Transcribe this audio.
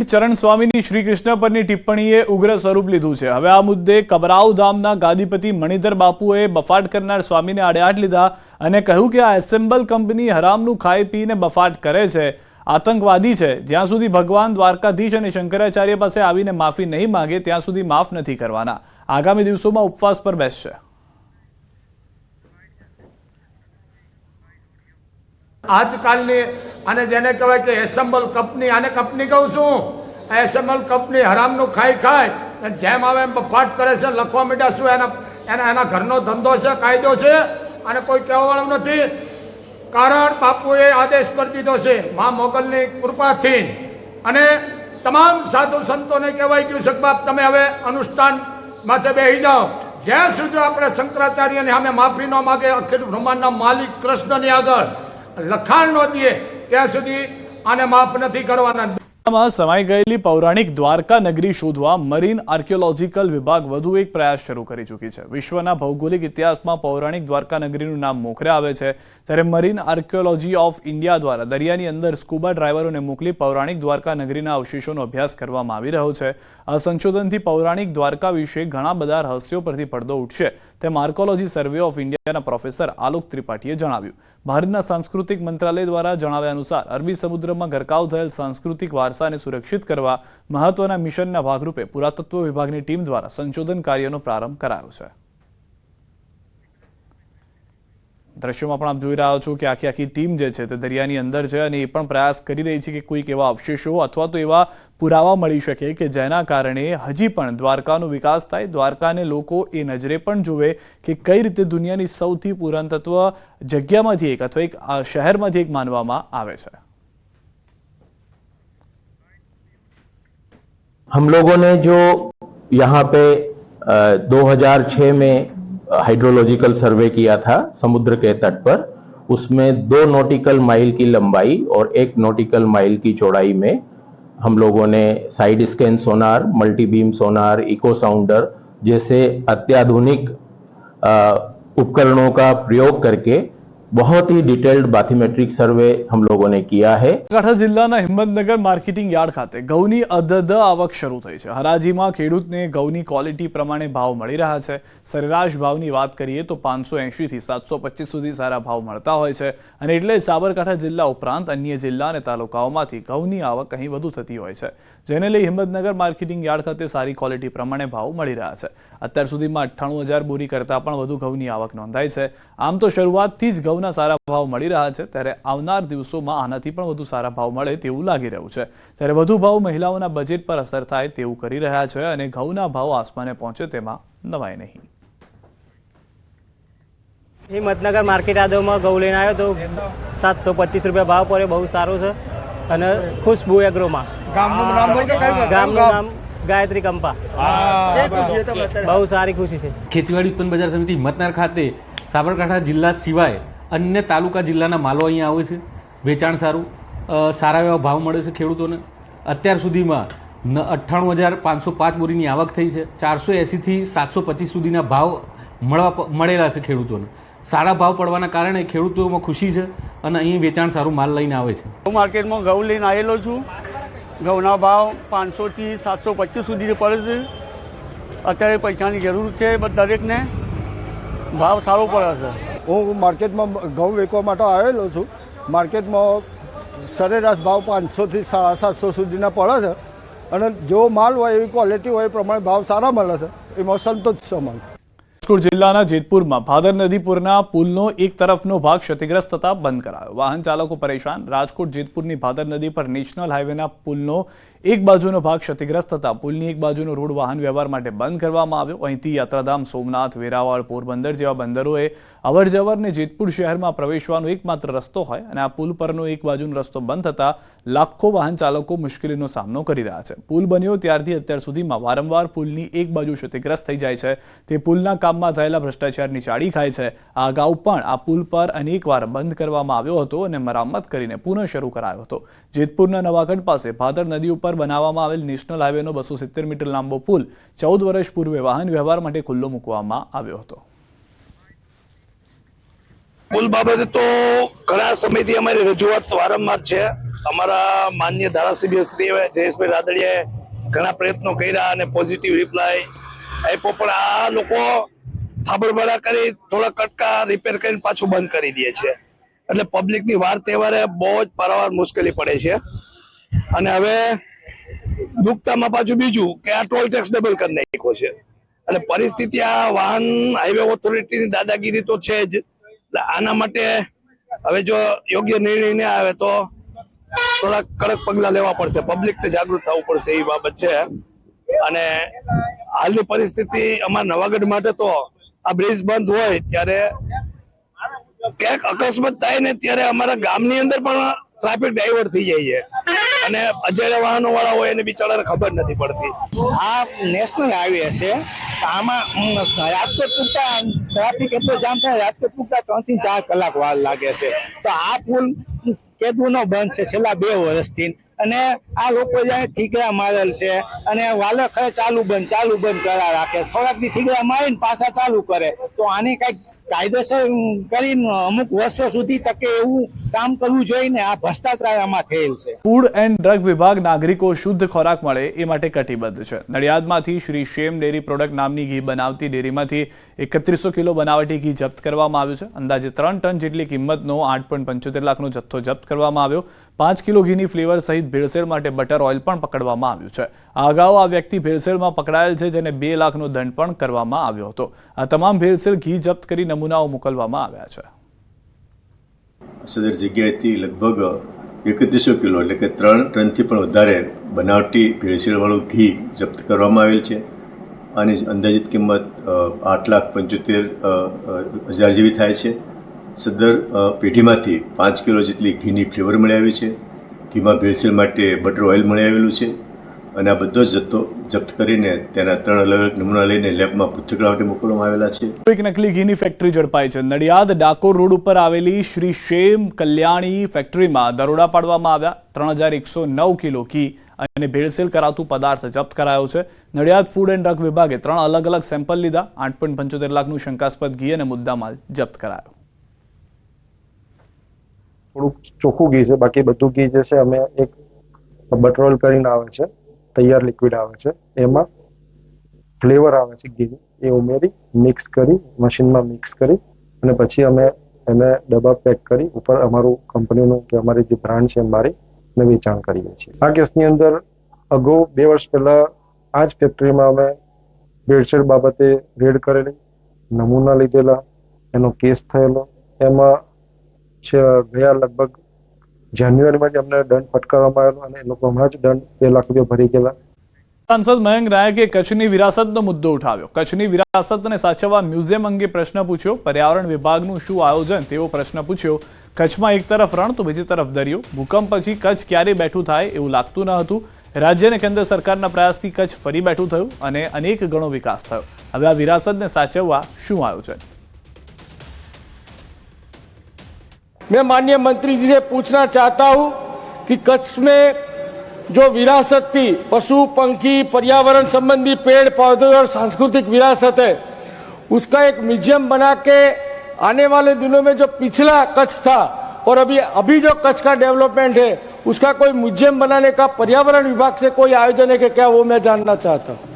અરવિંદ ચરણ સ્વામીની શ્રી કૃષ્ણ પરની ટિપ્પણીએ ઉગ્ર સ્વરૂપ લીધું છે। હવે આ મુદ્દે કબરાવ ધામના ગાદીપતિ મણિધર બાપુએ બફાટ કરનાર સ્વામીને આડેહાથ લીધા અને કહ્યું કે આ એસેમ્બલ કંપની હરામનું ખાઈ પીને બફાટ કરે છે, આતંકવાદી છે। જ્યાં સુધી ભગવાન દ્વારકાધીશ અને શંકરાચાર્ય પાસે આવીને માફી નહીં માંગે ત્યાં સુધી માફ નથી કરવાના। આગામી દિવસોમાં ઉપવાસ પર બેસશે। આજકાલની અને જેને કહેવાય કે એસેમ્બલ કંપની, આને કંપની કહું છું, એસેમ્બલ કંપની હરામનું ખાઈ ખાય જેમ આવે એમ બફાટ કરે છે, લખવા માંડ્યા શું એના ઘરનો ધંધો છે, કાયદો છે અને કોઈ કહેવાવાળું નથી। કારણ બાપુએ આદેશ કરી દીધો છે મા મોગલની કૃપાથી અને તમામ સાધુ સંતોને કહેવાય ગયું છે કે બાપ તમે હવે અનુષ્ઠાન માથે બેસી જાઓ। જ્યાં સુધી આપણે શંકરાચાર્યને સામે માફી ન માગે, અખિલ બ્રહ્માંડના માલિક કૃષ્ણની આગળ લખાણ ન દે ત્યાં સુધી આને માફ નથી કરવાના। સમાઈ ગયેલી પૌરાણિક દ્વારકા નગરી શોધવા મરીન આર્કિયોલોજીકલ વિભાગ વધુ એક પ્રયાસ શરૂ કરી ચૂકી છે। વિશ્વના ભૌગોલિક ઇતિહાસમાં પૌરાણિક દ્વારકા નગરીનું નામ મોખરે આવે છે, ત્યારે મરીન આર્કિયોલોજી ઓફ ઇન્ડિયા દ્વારા દરિયાની અંદર સ્કુબા ડ્રાઈવરોને મોકલી પૌરાણિક દ્વારકા નગરીના અવશેષોનો અભ્યાસ કરવામાં આવી રહ્યો છે। આ સંશોધનથી પૌરાણિક દ્વારકા વિશે ઘણા બધા રહસ્યો પરથી પડદો ઉઠશે, તેમ આર્કોલોજી સર્વે ઓફ ઇન્ડિયાના પ્રોફેસર આલોક ત્રિપાઠીએ જણાવ્યું। ભારતના સાંસ્કૃતિક મંત્રાલય દ્વારા જણાવ્યા અનુસાર અરબી સમુદ્રમાં ગરકાવ થયેલ સાંસ્કૃતિક વારસાને સુરક્ષિત કરવા મહત્વના મિશનના ભાગરૂપે પુરાતત્વ વિભાગની ટીમ દ્વારા સંશોધન કાર્યનો પ્રારંભ કરાયો છે। દ્રશ્યોમાં પણ આપ જોઈ રહ્યા છો કે આખી ટીમ જે છે તે દરિયાની અંદર છે અને એ પણ પ્રયાસ કરી રહી છે કે કોઈક એવા અવશેષો અથવા તો એવા પુરાવા મળી શકે કે જેના કારણે હજી પણ દ્વારકાનો વિકાસ થાય, દ્વારકાને લોકો એ નજરે પણ જુએ કે કઈ રીતે દુનિયાની સૌથી પુરાતત્વ જગ્યામાંથી એક અથવા એક શહેરમાંથી એક માનવામાં આવે છે। हम लोगों ने जो यहाँ पे 2006 में हाइड्रोलॉजिकल सर्वे किया था समुद्र के तट पर, उसमें 2 नॉटिकल माइल की लंबाई और 1 नॉटिकल माइल की चौड़ाई में हम लोगों ने साइड स्कैन सोनार, मल्टी बीम सोनार, इको साउंडर जैसे अत्याधुनिक उपकरणों का प्रयोग करके बहुत ही डिटेल्ड बाथीमेट्रिक सर्वे हम लोगों ने किया है। બનાસકાંઠા જિલ્લાના હિંમતનગર માર્કેટિંગ યાર્ડ ખાતે ઘઉંની અધધ આવક શરૂ થઈ છે। હરાજીમાં ખેડૂતને ઘઉંની ક્વોલિટી પ્રમાણે ભાવ મળી રહ્યા છે। સરેરાશ ભાવની વાત કરીએ તો 580 થી 725 સુધી સારા ભાવ મળતા હોય છે અને એટલે સાબરકાંઠા જિલ્લા ઉપરાંત અન્ય જિલ્લા અને તાલુકાઓમાંથી ઘઉંની આવક અહીં વધુ થતી હોય છે, જેને લઈ હિંમતનગર માર્કેટિંગ યાર્ડ ખાતે સારી ક્વોલિટી પ્રમાણે ભાવ મળી રહ્યા છે। અત્યાર સુધીમાં 98,000 બોરી કરતાં પણ વધુ ઘઉંની આવક નોંધાઈ છે। આમ તો શરૂઆતથી જ ઘઉંના સારા ભાવ મળી રહ્યા છે, ત્યારે આવનાર દિવસોમાં આનાથી પણ વધુ સારા ભાવ મળે તેવું લાગી રહ્યું છે। ત્યારે વધુ ભાવ મહિલાઓના બજેટ પર અસર થાય તેવું કરી રહ્યા છે અને ઘઉંના ભાવ આસમાને પહોંચે તેમાં નવાઈ નહીં। હિંમતનગર માર્કેટ યાર્ડમાં ઘઉં લઈને આવ્યો તો 725 રૂપિયા ભાવ પડે, બહુ સારું છે અને ખુશ્બુ એગ્રોમાં ગામનું નામ ગાયત્રી કંપા, બહુ સારી ખુશી છે। ખેતીવાડી ઉત્પન્ન બજાર સમિતિ હિંમતનગર ખાતે સાબરકાંઠા જિલ્લા સિવાય અન્ય તાલુકા જિલ્લાના માલો અહીંયા આવે છે। વેચાણ સારું, સારા એવા ભાવ મળે છે ખેડૂતોને। અત્યાર સુધીમાં 98,505 બોરીની આવક થઈ છે। 480 થી 725 સુધીના ભાવ મળેલા છે ખેડૂતોને। સારા ભાવ પડવાના કારણે ખેડૂતોમાં ખુશી છે અને અહીં વેચાણ સારું માલ લઈને આવે છે। હું માર્કેટમાં ઘઉં લઈને આવેલો છું। ઘઉંના ભાવ 500 થી 725 સુધી પડે છે। અત્યારે પૈસાની જરૂર છે, દરેકને ભાવ સારો પડે છે। હું માર્કેટમાં ઘઉં વેચવા માટે આવેલો છું। માર્કેટમાં સરેરાશ ભાવ 500 થી 750 સુધીના પડે છે અને જો માલ હોય એવી ક્વોલિટી હોય એ પ્રમાણે ભાવ સારા મળે છે, એમાં સંતોષ છે અમારો। રાજકોટ જિલ્લાના જેતપુરમાં ભાદર નદી પુરના પુલનો એક તરફનો ભાગ ક્ષતિગ્રસ્ત થતા બંધ કરાયો। વાહન ચાલકો પરેશાન। રાજકોટ જેતપુરની ભાદર નદી પર નેશનલ હાઈવેના પુલનો એક બાજુનો ભાગ ક્ષતિગ્રસ્ત થતા પુલની એક બાજુનો રોડ વાહન વ્યવહાર માટે બંધ કરવામાં આવ્યો। અહીંથી યાત્રાધામ, સોમનાથ, વેરાવળ, પોરબંદર જેવા બંદરોએ અવરજવરને જેતપુર શહેરમાં પ્રવેશવાનો એકમાત્ર રસ્તો હોય અને આ પુલ પરનો એક બાજુનો રસ્તો બંધ થતા લાખો વાહન ચાલકો મુશ્કેલીનો સામનો કરી રહ્યા છે। પુલ બન્યો ત્યારથી અત્યાર સુધીમાં વારંવાર પુલની એક બાજુ ક્ષતિગ્રસ્ત થઈ જાય છે, તે પુલના કામમાં થયેલા ભ્રષ્ટાચારની ચાડી ખાય છે। આ અગાઉ પણ આ પુલ પર અનેકવાર બંધ કરવામાં આવ્યો હતો અને મરામત કરીને પુનઃ શરૂ કરાયો હતો। જેતપુરના નવાગઢ પાસે ભાદર નદી ઉપર બનાવવામાં આવેલ નેશનલ હાઈવેનો 270 મીટર લાંબો પુલ 14 વર્ષ પૂર્વે વાહન વ્યવહાર માટે ખુલ્લો મૂકવામાં આવ્યો હતો। પુલ બાબતે તો ઘણા સમયથી અમારી રજૂઆત વારંવાર છે। અમારા માન્ય ધારાસભ્ય શ્રી જયેશભાઈ રાદડિયાએ ઘણા પ્રયત્નો કર્યા અને પોઝિટિવ રિપ્લાય આપ્યો, પણ આ લોકો થાબડબડા કરી થોડા કટકા રિપેર કરીને પાછું બંધ કરી દે છે, એટલે પબ્લિકની વાર તહેવારે બહુ જ પારાવાર મુશ્કેલી પડે છે. અને હવે દુખતામાં પાછું બીજું કે આ ટોલ ટેક્સ ડબલ કરી નાખ્યો છે, એટલે પરિસ્થિતિ આ વાહન હાઈવે ઓથોરિટીની દાદાગીરી તો છે જ. આના માટે હવે જો યોગ્ય નિર્ણય ન આવે તો થોડા કડક પગલા લેવા પડશે, પબ્લિકને જાગૃત થવું પડશે એ બાબત છે. અને હાલની પરિસ્થિતિ અમારા નવાગઢ માટે તો આ બ્રિજ બંધ હોય ત્યારે ક્યાંક અકસ્માત થાય ને ત્યારે અમારા ગામની અંદર પણ ટ્રાફિક ડાયવર્ટ થઈ જાય છે અને અજાણ્યા વાહનો વાળા હોય એને બિચારાને ખબર નથી પડતી. આ નેશનલ હાઈવે છે, આમાં રાજકોટ પૂરતા ટ્રાફિક એટલો જામ થાય, રાજકોટ પૂરતા 3 થી 4 કલાક વાર લાગે છે. તો આ પુલ કેદુનો બંધ છે છેલ્લા 2 વર્ષથી, અને આ લોકો જાય ઠીકરા મારેલ છે અને વાલે ખરે ચાલુ બંધ કરા રાખે, થોડાક દી ઠીકરા મારીને પાછા ચાલુ કરે. તો આની કઈક કાયદેસર કરીને અમુક વર્ષો સુધી તકે એવું કામ કરવું જોઈએ ને. આ ભ્રષ્ટાચાર આમાં થયેલ છે. ફૂડ એન્ડ ડ્રગ વિભાગ નાગરિકો શુદ્ધ ખોરાક મળે એ માટે કટિબદ્ધ છે. નડિયાદમાંથી શ્રી શેમ ડેરી પ્રોડક્ટ નામની ઘી બનાવતી ડેરીમાંથી 3100 કિલો બનાવટી ઘી જપ્ત કરવામાં આવ્યું છે. અંદાજે 3 ટન જેટલી કિંમતનો 8.75 લાખનો જથ્થો જપ્ત કરવામાં આવ્યો. 5 કિલો ઘીની ફ્લેવર સહિત ભેળસેળ માટે બટર ઓઇલ પણ પકડવામાં આવ્યું છે. આ અગાઉ આ વ્યક્તિ ભેળસેળમાં પકડાયેલ છે, જેને 2 લાખનો દંડ પણ કરવામાં આવ્યો હતો. આ તમામ ભેળસેળ ઘી જપ્ત કરી નમૂનાઓ મોકલવામાં આવ્યા છે. સદર જગ્યાએથી લગભગ 3100 કિલો એટલે કે 3 ટનથી પણ વધારે બનાવટી ભેળસેળવાળું ઘી જપ્ત કરવામાં આવેલ છે. આની અંદાજિત કિંમત 8,75,000 જેવી થાય છે. સદર પેઢીમાંથી 5 કિલો જેટલી ઘીની ફ્લેવર મળી આવી છે. ઘીમાં ભેળસેળ માટે બટર ઓઇલ મળી આવેલું છે, અને આ બધો જથ્થો જપ્ત કરીને તેના 3 અલગ અલગ નમૂના લઈને લેબમાં પૃથ્થકરણ માટે મોકલવામાં આવેલા છે. એક નકલી ઘીની ફેક્ટરી ઝડપાઈ છે. નડિયાદ ડાકોર રોડ ઉપર આવેલી શ્રી શેમ કલ્યાણી ફેક્ટરીમાં દરોડા પાડવામાં આવ્યા. 3109 કિલો ઘી અને ભેળસેળ કરાતું પદાર્થ જપ્ત કરાયો છે. નડિયાદ ફૂડ એન્ડ ડ્રગ વિભાગે 3 અલગ અલગ સેમ્પલ લીધા. 8.75 લાખનું શંકાસ્પદ ઘી અને મુદ્દામાલ જપ્ત કરાયો. થોડુંક ચોખ્ખું ઘી છે, બાકી બધું ઘી જે છે અમે એક બટર ઓઇલ કરીને આવે છે, તૈયાર લિક્વિડ આવે છે, એમાં ફ્લેવર આવે છે ઘીની, એ ઉમેરી મિક્સ કરી મશીનમાં મિક્સ કરી અને પછી અમે એને ડબ્બા પેક કરી ઉપર અમારું કંપનીનું કે અમારી જે બ્રાન્ડ છે મારી ને વેચાણ કરીએ છીએ. આ કેસની અંદર અગાઉ 2 વર્ષ પહેલા આ જ ફેક્ટરીમાં અમે ભેળસેળ બાબતે રેડ કરેલી, નમૂના લીધેલા, એનો કેસ થયેલો. એમાં ગયા લગભગ જાન્યુઆરીમાં જ અમને દંડ ફટકારવામાં આવેલો અને એ લોકો હમણાં જ દંડ 2 લાખ રૂપિયા ભરી ગયેલા. સાંસદ મયંક નાયકે કચ્છની વિરાસતનો મુદ્દો ઉઠાવ્યો. કચ્છની વિરાસતને સાચવવા મ્યુઝિયમ અંગે પ્રશ્ન પૂછ્યો. પર્યાવરણ વિભાગનું શું આયોજન તેવો પ્રશ્ન પૂછ્યો. કચ્છમાં એક તરફ રણ તો બીજી તરફ દરિયો. ભૂકંપ પછી કચ્છ ક્યારે બેઠું થાય એવું લાગતું ન હતું. રાજ્ય અને કેન્દ્ર સરકારના પ્રયાસથી કચ્છ ફરી બેઠું થયું અને અનેક ગણો વિકાસ થયો. હવે આ વિરાસતને સાચવવા શું આયોજન? मैं माननीय मंत्री जी से पूछना चाहता हूं कि कच्छ में जो विरासत थी, पशु पंखी पर्यावरण संबंधी पेड़ पौधे और सांस्कृतिक विरासत है, उसका एक म्यूजियम बना के आने वाले दिनों में जो पिछला कच्छ था और अभी जो कच्छ का डेवलपमेंट है, उसका कोई म्यूजियम बनाने का पर्यावरण विभाग से कोई आयोजन है कि क्या, वो मैं जानना चाहता हूं.